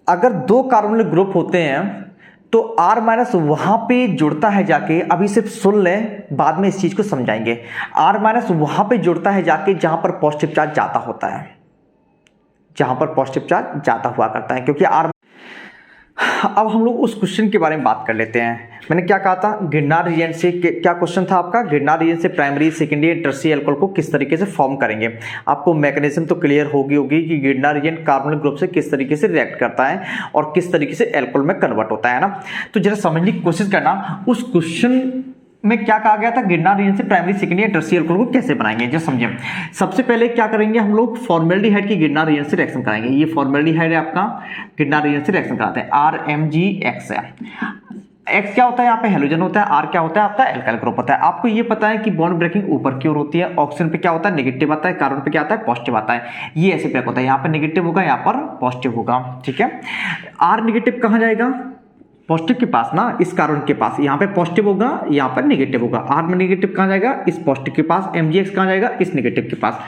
अगर दो कार्बोनिल ग्रुप होते हैं तो R- वहां पे जुड़ता है जाके, अभी सिर्फ सुन लें, बाद में इस चीज को समझाएंगे। R- वहां पे जुड़ता है जाके जहां पर पॉजिटिव चार्ज जाता होता है, जहां पर पॉजिटिव चार्ज जाता हुआ करता है, क्योंकि R। अब हम लोग उस क्वेश्चन के बारे में बात कर लेते हैं। मैंने क्या कहा था, गिरनार रीजन से क्या क्वेश्चन था आपका, गिरनार रीजन से प्राइमरी, सेकेंडरी, टर्शियरी एल्कोहल को किस तरीके से फॉर्म करेंगे। आपको मैकेनिज्म तो क्लियर होगी कि गिरनार रीजन कार्बोनिल ग्रुप से किस तरीके से रिएक्ट करता है और किस तरीके से एल्कोहल में कन्वर्ट होता है ना। तो जरा समझने की कोशिश करना, उस क्वेश्चन में क्या कहा गया था, गिरनार रीजन से प्राइमरी, सेकेंडरी, टर्शियरी एल्कोहल को कैसे बनाएंगे, जस्ट समझिए। सबसे पहले क्या करेंगे हम लोग, फॉर्मेल्डिहाइड की गिरनार रीजन से रिएक्शन कराएंगे। ये फॉर्मेल्डिहाइड है आपका, गिरनार रीजन से रिएक्शन कराते हैं, RMgX है। X क्या होता है, यहाँ पे हेलोजन होता है, R क्या होता है आपका, एल्काइल ग्रुप होता है। आपको ये पता है कि बॉन्ड ब्रेकिंग ऊपर की ओर होती है, ऑक्सीजन पे क्या होता है, नेगेटिव आता है, कार्बन पे क्या आता है, पॉजिटिव आता है। ये ऐसे ब्रेक होता है, यहाँ पे नेगेटिव होगा, यहाँ पर पॉजिटिव होगा, ठीक है। R नेगेटिव कहाँ जाएगा, पॉजिटिव के पास ना, इस कार्बन के पास, यहाँ पे पॉजिटिव होगा, यहाँ पर नेगेटिव होगा। R में नेगेटिव कहाँ जाएगा, इस पॉजिटिव के पास। Mgx कहाँ जाएगा, इस नेगेटिव के पास।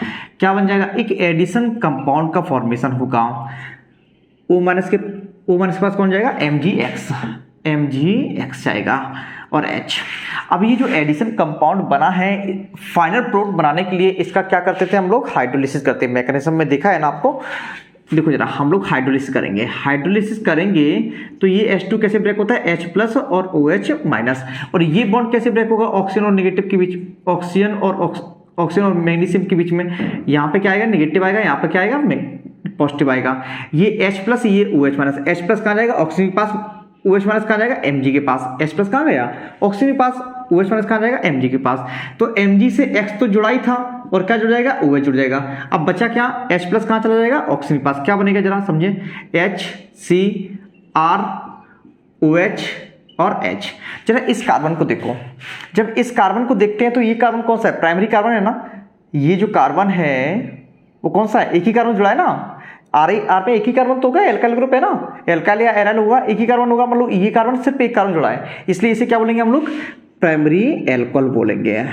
क्या बन जाएगा, एक एडिशन कंपाउंड का फॉर्मेशन होगा। O- के पास कौन जाएगा, Mgx जाएगा और H। अब ये जो एडिशन कंपाउंड बना है, फाइनल प्रोडक्ट बनाने के लिए इसका क्या करते थे हम लोग, हाइड्रोलिसिस करते हैं। मैकेनिज्म में देखा है ना आपको, देखो जरा, हम लोग हाइड्रोलिसिस करेंगे तो ये H2 कैसे ब्रेक होता है, H+ और OH-। और ये बॉन्ड कैसे ब्रेक होगा, ऑक्सीजन और नेगेटिव के बीच, ऑक्सीजन और मैग्नीशियम के बीच में। यहाँ पे क्या आएगा, नेगेटिव आएगा, यहाँ पे क्या आएगा, पॉजिटिव आएगा। ये H+, ये OH-। H+ कहाँ जाएगा, ऑक्सीजन के पास, OH माइनस कहाँ जाएगा, Mg के पास, H प्लस कहाँ गया, ऑक्सीजन के पास, OH माइनस कहाँ जाएगा, Mg के पास। तो Mg से X तो जुड़ा ही था और क्या जुड़ जाएगा, OH जुड़ जाएगा। अब बचा क्या, H प्लस कहाँ चला जाएगा, ऑक्सीजन के पास। क्या बनेगा जरा समझे, HCr OH और H। जरा इस कार्बन को देखो, जब इस कार्बन को देखते हैं तो ये कार्बन कौन सा है, प्राइमरी कार्बन है ना। ये जो कार्बन है वो कौन सा है, एक ही कार्बन जुड़ा है ना। आर पे एक ही कार्बन तो होगा, एल्काइल ग्रुप है ना, एल्काइल या एराइल होगा, एक ही कार्बन होगा। मतलब ये कार्बन सिर्फ एक कार्बन जुड़ा है, इसलिए इसे क्या बोलेंगे हम लोग, प्राइमरी एल्कोहल बोलेंगे।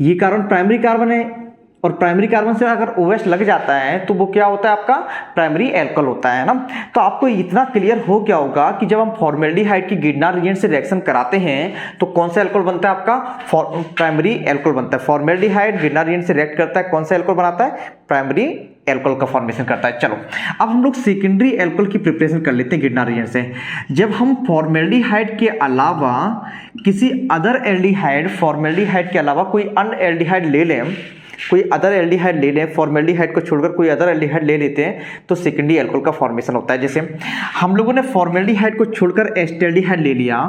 ये कार्बन प्राइमरी कार्बन है और प्राइमरी कार्बन से अगर OH लग जाता है तो वो क्या होता है, आपका प्राइमरी एल्कोहल होता है ना। तो आपको इतना क्लियर हो गया होगा कि जब हम फॉर्मेल्डिहाइड की गिरनार रिएजेंट से रिएक्शन कराते हैं तो कौन सा एल्कोहल बनता है, आपका प्राइमरी एल्कोहल बनता है। फॉर्मेल्डिहाइड गिरनार रिएजेंट से रिएक्ट करता है, कौन सा एल्कोहल बनाता है, प्राइमरी एल्कोहल का फॉर्मेशन करता है। चलो अब हम लोग सेकेंडरी एल्कोहल की प्रिपरेशन कर लेते हैं गिरनार रिएजेंट से। जब हम फॉर्मेल्डिहाइड के अलावा किसी अदर एल्डिहाइड, फॉर्मेल्डिहाइड के अलावा कोई अन्य एल्डिहाइड ले लें, कोई अदर एल्डिहाइड ले लें, फॉर्मेल्डिहाइड को छोड़कर कोई अदर एल्डिहाइड ले लेते हैं तो सेकेंडरी एल्कोहल का फॉर्मेशन होता है। जैसे हम लोगों ने फॉर्मेल्डिहाइड को छोड़कर एस्टेल्डिहाइड ले लिया,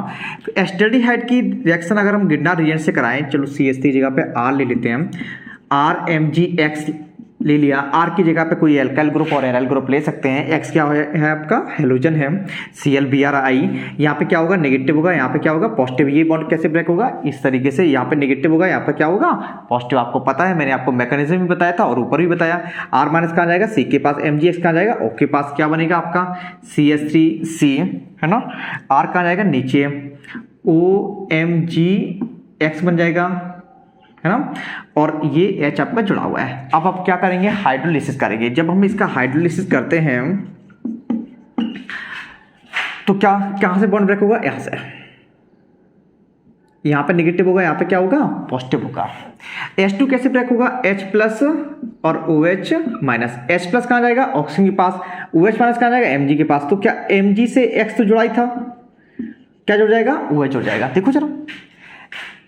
तो एस्टेल्डिहाइड की रिएक्शन अगर हम गिरनार रिएजेंट से कराएं, चलो CH3 जगह पे R ले लेते हैं, RMgX ले लिया, R की जगह पे कोई एल्काइल ग्रुप और एराइल ग्रुप ले सकते हैं। X क्या है आपका, हेलोजन है, ClBrI। यहाँ पे क्या होगा, नेगेटिव होगा, यहाँ पे क्या होगा, पॉजिटिव। ये बॉन्ड कैसे ब्रेक होगा, इस तरीके से, यहाँ पे नेगेटिव होगा, यहाँ पे क्या होगा, पॉजिटिव। आपको पता है, मैंने आपको मैकेनिज्म भी बताया था और ऊपर भी बताया। R माइनस कहाँ जाएगा, C के पास, MgX कहाँ जाएगा, O के पास। क्या बनेगा आपका, CH3C है ना। R कहाँ जाएगा, नीचे, OMgX बन जाएगा है ना, और ये H आपका जुड़ा हुआ है। अब आप क्या करेंगे, हाइड्रोलिसिस करेंगे। जब हम इसका हाइड्रोलिसिस करते हैं तो क्या, कहां से बॉन्ड ब्रेक होगा, यहां से। यहां पे नेगेटिव होगा, यहां पे क्या होगा, पॉजिटिव होगा। H2 कैसे ब्रेक होगा, H प्लस और OH माइनस। H प्लस कहां जाएगा, ऑक्सीजन के पास, OH माइनस कहां जाएगा, Mg के पास। तो क्या Mg से X तो जुड़ा ही था, क्या जुड़ जाएगा, OH जुड़ जाएगा। देखो जरा,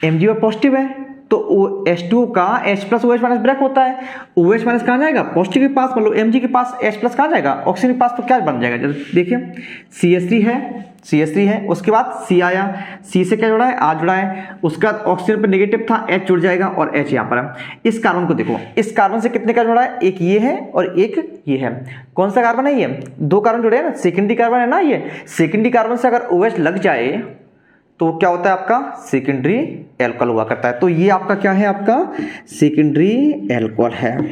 Mg पर पॉजिटिव है तो H2 का H plus OH minus break होता है, OH माइनस कहाँ जाएगा, पॉजिटिव के पास, मतलब Mg के पास, H प्लस कहाँ जाएगा, ऑक्सीजन के पास। तो क्या बन जाएगा, देखिए CH3 है, उसके बाद C आया, C से क्या जुड़ा है, R जुड़ा है, उसका ऑक्सीजन पर नेगेटिव था, H जुड़ जाएगा और H यहाँ पर है। इस कार्बन को देखो, इस कार्बन से कितने का जुड़ा है, एक ये है और एक ये है। कौन सा कार्बन है, ये दो कार्बन जुड़े हैं ना, सेकेंडरी कार्बन है ना। ये सेकेंडरी कार्बन से अगर OH लग जाए तो क्या होता है, आपका सेकेंडरी एल्कोहल हुआ करता है। तो ये आपका क्या है, आपका सेकेंडरी एल्कोहल है,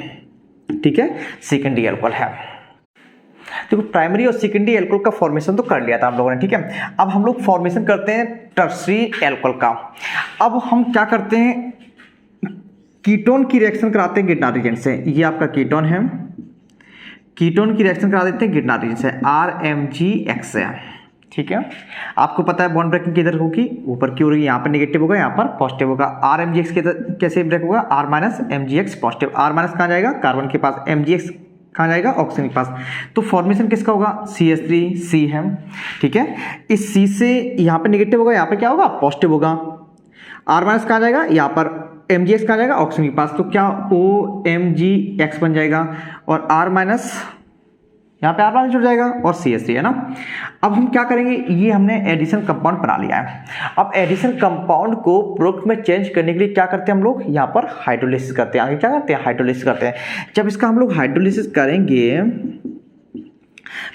ठीक है, सेकेंडरी एल्कोहल है। देखो प्राइमरी और सेकेंडरी एल्कोहल का फॉर्मेशन तो कर लिया था हम लोगों ने, ठीक है। अब हम लोग फॉर्मेशन करते हैं टर्सरी एल्कोहल का। अब हम क्या करते हैं, कीटोन की रिएक्शन कराते हैं गिरनार रिएजेंट से। ये आपका कीटोन है, कीटोन की रिएक्शन करा देते हैं गिरनार रिएजेंट से, RMgX है, ठीक है। आपको पता है बॉन्ड ब्रेकिंग किधर होगी, ऊपर की ओर, यहाँ पर नेगेटिव होगा, यहाँ पर पॉजिटिव होगा। RMgX कैसे ब्रेक होगा, R minus MgX positive. R minus कहाँ जाएगा, कार्बन के पास, MgX कहाँ जाएगा, ऑक्सीजन के पास। तो फॉर्मेशन किसका होगा, CH3C है, ठीक है। इस C से यहाँ पे नेगेटिव होगा, यहाँ पे क्या होगा, पॉजिटिव होगा। R माइनस कहाँ जाएगा, यहाँ पर, MgX कहाँ जाएगा, ऑक्सीजन के पास। तो क्या OMgX बन जाएगा और R माइनस, यहाँ पे R जुड़ जाएगा और CH3 है ना। अब हम क्या करेंगे, ये हमने एडिशन कंपाउंड बना लिया है। अब एडिशन कंपाउंड को प्रोडक्ट में चेंज करने के लिए क्या करते हैं हम लोग, यहाँ पर हाइड्रोलिसिस करते हैं। आगे क्या करते हैं, हाइड्रोलिसिस करते हैं। जब इसका हम लोग हाइड्रोलिसिस करेंगे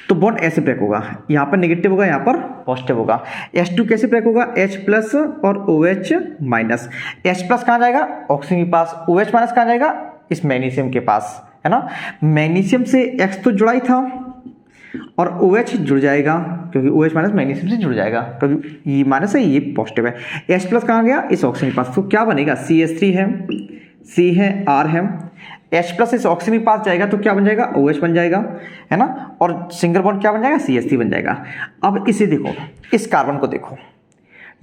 तो बॉन्ड ऐसे ब्रेक होगा, यहाँ पर नेगेटिव होगा, यहाँ पर पॉजिटिव होगा। H2 कैसे ब्रेक होगा, H प्लस और OH माइनस। H प्लस कहाँ जाएगा, ऑक्सीजन के पास, OH माइनस कहाँ जाएगा, इस मैग्नीशियम के पास, है ना। मैग्नीशियम से X तो जुड़ा ही था और OH जुड़ जाएगा, क्योंकि OH माइनस मैग्नीशियम से जुड़ जाएगा, क्योंकि ये माइनस है, ये पॉजिटिव है। H प्लस कहाँ गया, इस ऑक्सीजन के पास। तो क्या बनेगा, CH3 है, C है, R है, H प्लस इस ऑक्सीजन के पास जाएगा तो क्या बन जाएगा, OH बन जाएगा, है ना। और सिंगल बॉन्ड क्या बन जाएगा, CH3 बन जाएगा। अब इसे देखो, इस कार्बन को देखो,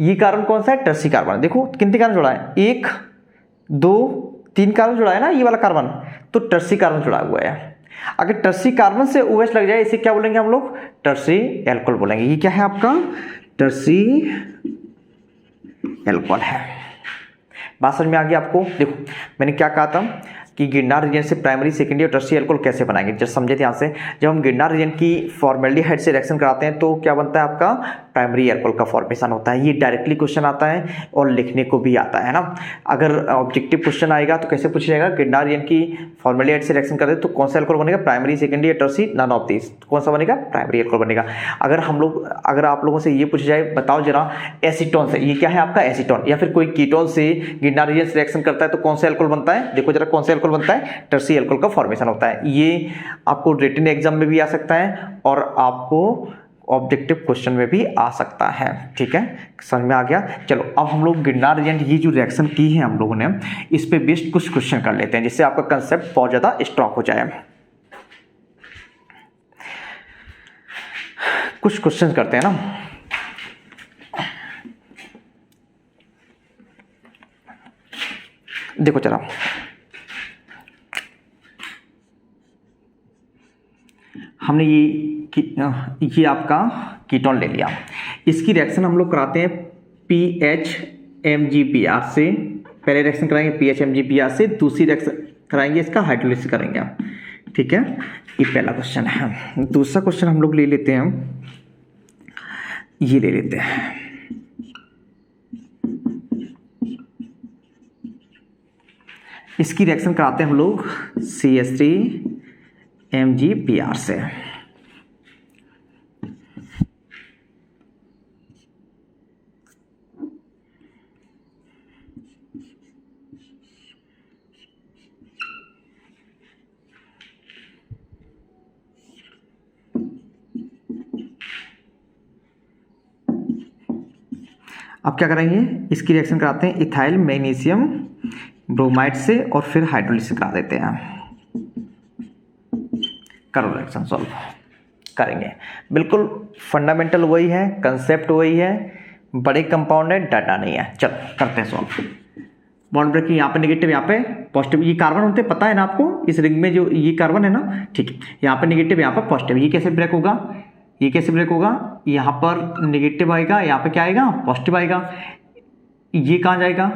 ये कार्बन कौन सा है, टर्सी कार्बन। देखो कितने कार्बन जुड़ा है, 1 2 3 कार्बन जुड़ा है ना, ये वाला कार्बन। तो टर्सी कार्बन जुड़ा हुआ है। अगर टर्सी कार्बन से OH लग जाए, इसे क्या बोलेंगे हम लोग, टर्सी एल्कोहल बोलेंगे। ये क्या है आपका, टर्सी एल्कोहल है। बात समझ में आ गई आपको। देखो मैंने क्या कहा था, कि गिरनार रीजन से प्राइमरी सेकेंडरी और टर्शियरी अल्कोहल कैसे बनाएंगे। जब समझे ध्यान से, जब हम गिरनार रीजन की फॉर्मेल्डिहाइड से रिएक्शन कराते हैं तो क्या बनता है आपका प्राइमरी अल्कोहल का फॉर्मेशन होता है। ये डायरेक्टली क्वेश्चन आता है और लिखने को भी आता है ना। अगर ऑब्जेक्टिव क्वेश्चन आएगा तो कैसे पूछा जाएगा, गिरनार रीजन की फॉर्मेल्डिहाइड से रिएक्शन करते हैं तो कौन सा अल्कोहल बनेगा, प्राइमरी सेकेंडरी या टर्शियरी, नन ऑफ दिस, कौन सा बनेगा, प्राइमरी अल्कोहल बनेगा। अगर आप लोगों से ये पूछा जाए बताओ जरा एसीटोन से, ये क्या है आपका एसीटोन, या फिर कोई कीटोन से गिरनार रीजन से रिएक्शन करता है तो कौन सा अल्कोहल बनता है, देखो जरा कौन सा अल्कोहल बनता है, टर्शियरी अल्कोहल का फॉर्मेशन होता है। ये आपको रिटन एग्जाम में भी आ सकता है और आपको ऑब्जेक्टिव क्वेश्चन में भी आ सकता है। ठीक है, समझ में आ गया। चलो अब हम लोग गिरनार रीजन ये जो रिएक्शन की है हम लोगों ने, इस पे बेस्ड कुछ क्वेश्चन कर लेते हैं जिससे आपका कंसेप्ट बहुत ज्यादा स्ट्रांग हो जाए। कुछ क्वेश्चन करते हैं ना। देखो चलो, हमने ये आपका कीटोन ले लिया, इसकी रिएक्शन हम लोग कराते हैं PHMgBr से। पहले रिएक्शन कराएंगे PHMgBr से, दूसरी रिएक्शन कराएंगे इसका हाइड्रोलिसिस करेंगे। ठीक है, ये पहला क्वेश्चन है। दूसरा क्वेश्चन हम लोग ले लेते हैं, ये ले लेते हैं, इसकी रिएक्शन कराते हैं हम लोग CH3MgBr से। अब क्या करेंगे, इसकी रिएक्शन कराते हैं इथाइल मैग्नीशियम ब्रोमाइड से और फिर हाइड्रोलिसिस करा देते हैं। करो रिएक्शन सॉल्व करेंगे। बिल्कुल फंडामेंटल वही है, कंसेप्ट वही है, बड़े कंपाउंड है, डाटा नहीं है। चलो करते हैं सॉल्व। बॉन्ड ब्रेकिंग, यहाँ पे नेगेटिव, यहाँ पे पॉजिटिव, ये कार्बन होते हैं, पता है ना आपको, इस रिंग में जो ये कार्बन है ना। ठीक है, यहाँ पे नेगेटिव, यहाँ पर पॉजिटिव, ये कैसे ब्रेक होगा, ये कैसे ब्रेक होगा, यहाँ पर नेगेटिव आएगा, यहाँ पे क्या आएगा, पॉजिटिव आएगा। ये कहाँ जाएगा,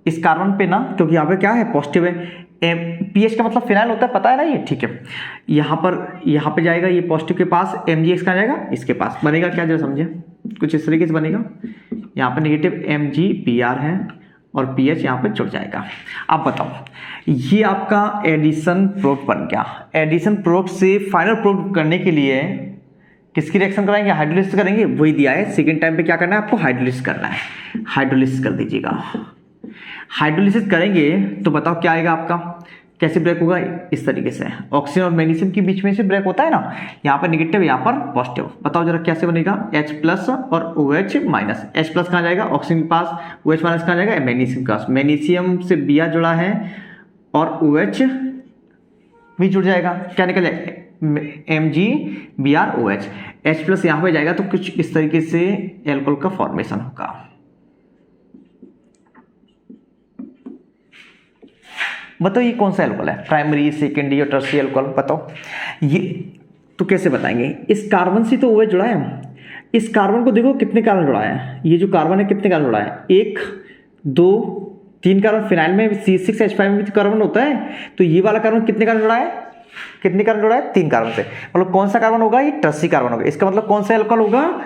इस कार्बन पे ना, क्योंकि यहाँ पे क्या है, पॉजिटिव है। पीएच का मतलब फिनाइल होता है, पता है ना ये। ठीक है, यहाँ पे जाएगा, ये पॉजिटिव के पास, MgX कहाँ जाएगा, इसके पास। बनेगा क्या, जरा समझे, कुछ इस तरीके से बनेगा। यहाँ पे नेगेटिव MgBr है और पीएच यहाँ पे जुड़ जाएगा। अब बताओ, ये आपका एडिशन प्रोडक्ट बन गया। एडिशन प्रोडक्ट से फाइनल प्रोडक्ट करने के लिए किसकी रिएक्शन कराएंगे, हाइड्रोलिसिस करेंगे। वही दिया है, सेकेंड टाइम पे क्या करना है आपको, हाइड्रोलिसिस करना है। हाइड्रोलिसिस कर दीजिएगा। हाइड्रोलिसिस करेंगे तो बताओ क्या आएगा आपका, कैसे ब्रेक होगा, इस तरीके से। ऑक्सीजन और मैग्नीशियम के बीच में से ब्रेक होता है ना, यहाँ पर नेगेटिव, यहाँ पर पॉजिटिव। बताओ जरा कैसे बनेगा, H प्लस और OH माइनस। H प्लस कहाँ जाएगा, ऑक्सीजन के पास, OH माइनस कहाँ जाएगा, मैग्नीशियम के पास। मैग्नीशियम से Br जुड़ा है और OH भी जुड़ जाएगा, क्या निकल जाएगा, MgBrOH। H प्लस यहाँ पे जाएगा तो कुछ इस तरीके से एल्कोहल का फॉर्मेशन होगा। बताओ ये कौन सा एल्कोहल है, प्राइमरी सेकेंडरी और टर्शियरी एल्कोहल, बताओ ये तो कैसे बताएंगे। इस कार्बन से तो OH जुड़ा है, इस कार्बन को देखो कितने कार्बन जुड़ा है, ये जो कार्बन है कितने कार्बन जुड़ा है, 1 2 3 कार्बन। फिनाइल में C6H5 में भी कार्बन होता है, तो ये वाला कार्बन कितने कार्बन जुड़ा है, कितने कार्बन जुड़ा है, 3 कार्बन से। मतलब कौन सा कार्बन होगा, ये टर्शी कार्बन होगा। इसका मतलब कौन सा एल्कोहल होगा,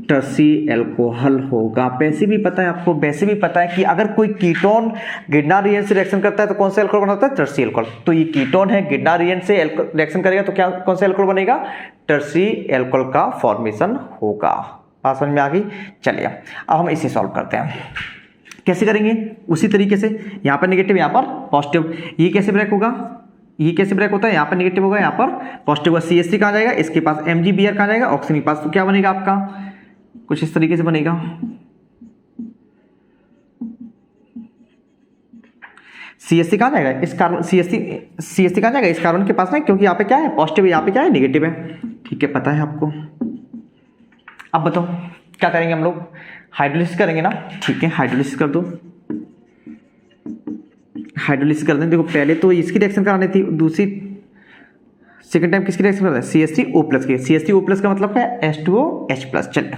टर्शी एल्कोहल होगा। वैसे भी पता है आपको, वैसे भी पता है कि अगर कोई कीटोन गिरनार रीजन से रिएक्शन करता है तो कौन सा एल्कोहल बनाता है, टर्शी एल्कोहल। तो ये कीटोन है, गिरनार रीजन से रिएक्शन करेगा तो क्या, कौन सा एल्कोहल बनेगा, टर्शी एल्कोहल का फॉर्मेशन होगा। बात समझ में आ गई। चलिए अब हम इसे सॉल्व करते हैं। कैसे करेंगे, उसी तरीके से, यहाँ पर नेगेटिव, यहाँ पर पॉजिटिव। ये कैसे ब्रेक होगा, ये कैसे ब्रेक होता है, यहाँ पर नेगेटिव होगा, यहाँ पर पॉजिटिव होगा। CH3 कहाँ जाएगा, इसके पास MgBr कहाँ जाएगा, ऑक्सीजन के पास। तो क्या बनेगा आपका, कुछ इस तरीके से बनेगा। CH3 कहाँ जाएगा, इस कार्बन, CH3 कहाँ जाएगा, इस कार्बन के पास ना, क्योंकि यहाँ पे क्या है, पॉजिटिव है, यहाँ पे क्या है, नेगेटिव है। ठीक है, पता है आपको। अब बताओ क्या करेंगे हम लोग, हाइड्रोलिसिस करेंगे ना। ठीक है, हाइड्रोलिसिस कर दो, हाइड्रोलिसिस कर दें। देखो पहले तो इसकी रिएक्शन करानी थी, दूसरी सेकंड टाइम किसकी रिएक्शन बताए, CH3O+ की। CH3O+ का मतलब क्या है, H2OH+। चलिए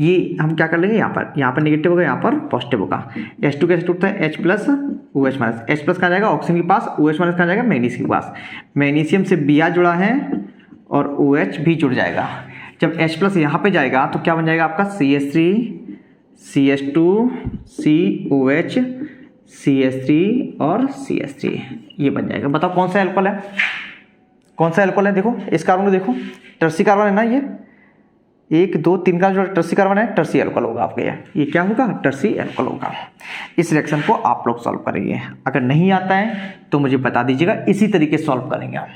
ये हम क्या कर लेंगे, यहाँ पर नेगेटिव होगा, यहाँ पर पॉजिटिव होगा। H2 कैसे टूटता है, H+, OH-। H+ कहाँ जाएगा, ऑक्सीजन के पास, OH- कहाँ जाएगा, मैग्नीशियम के पास। मैग्नीशियम से Br जुड़ा है और OH भी जुड़ जाएगा। जब H+ यहाँ पे जाएगा तो क्या बन जाएगा आपका, CH3, CH2, COH, CH3 और CH3, ये बन जाएगा। बताओ कौन सा एल्कोहल है, कौन सा एल्कोहल है। देखो इस कार्बन को देखो, टर्सी कार्बन है ना, ये 1 2 3 का जो टर्सी कार्बन है, टर्सी एल्कोहल होगा आपके। ये क्या होगा, टर्सी एल्कोहल होगा। इस रिएक्शन को आप लोग सॉल्व करेंगे। अगर नहीं आता है तो मुझे बता दीजिएगा, इसी तरीके से सॉल्व करेंगे हम,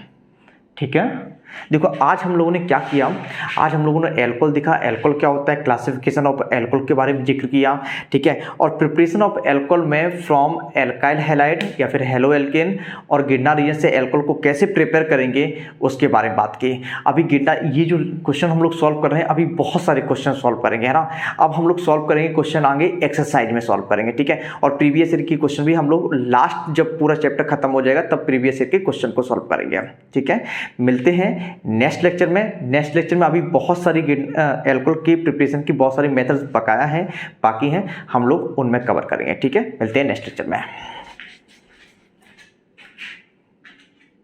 ठीक है। देखो आज हम लोगों ने क्या किया, आज हम लोगों ने एल्कोहल दिखा, एल्कोहल क्या होता है, क्लासिफिकेशन ऑफ एल्कोहल के बारे में जिक्र किया, ठीक है। और प्रिपरेशन ऑफ एल्कोहल में फ्रॉम एल्काइल हैलाइड या फिर हेलो एल्केन और गिरना रीजन से एल्कोहल को कैसे प्रिपेयर करेंगे उसके बारे में बात की। अभी गिरना, ये जो क्वेश्चन हम लोग सॉल्व कर रहे हैं, अभी बहुत सारे क्वेश्चन सॉल्व करेंगे, है ना। अब हम लोग सॉल्व करेंगे क्वेश्चन आगे एक्सरसाइज में सॉल्व करेंगे, ठीक है। और प्रीवियस ईयर की क्वेश्चन भी हम लोग लास्ट जब पूरा चैप्टर खत्म हो जाएगा तब प्रीवियस ईयर के क्वेश्चन को सॉल्व करेंगे, ठीक है। मिलते हैं नेक्स्ट लेक्चर में। नेक्स्ट लेक्चर में अभी बहुत सारी एल्कोहल की प्रिपरेशन की बहुत सारी मेथड्स बकाया हैं, बाकी हैं, हम लोग उनमें कवर करेंगे, ठीक है। मिलते हैं नेक्स्ट लेक्चर में।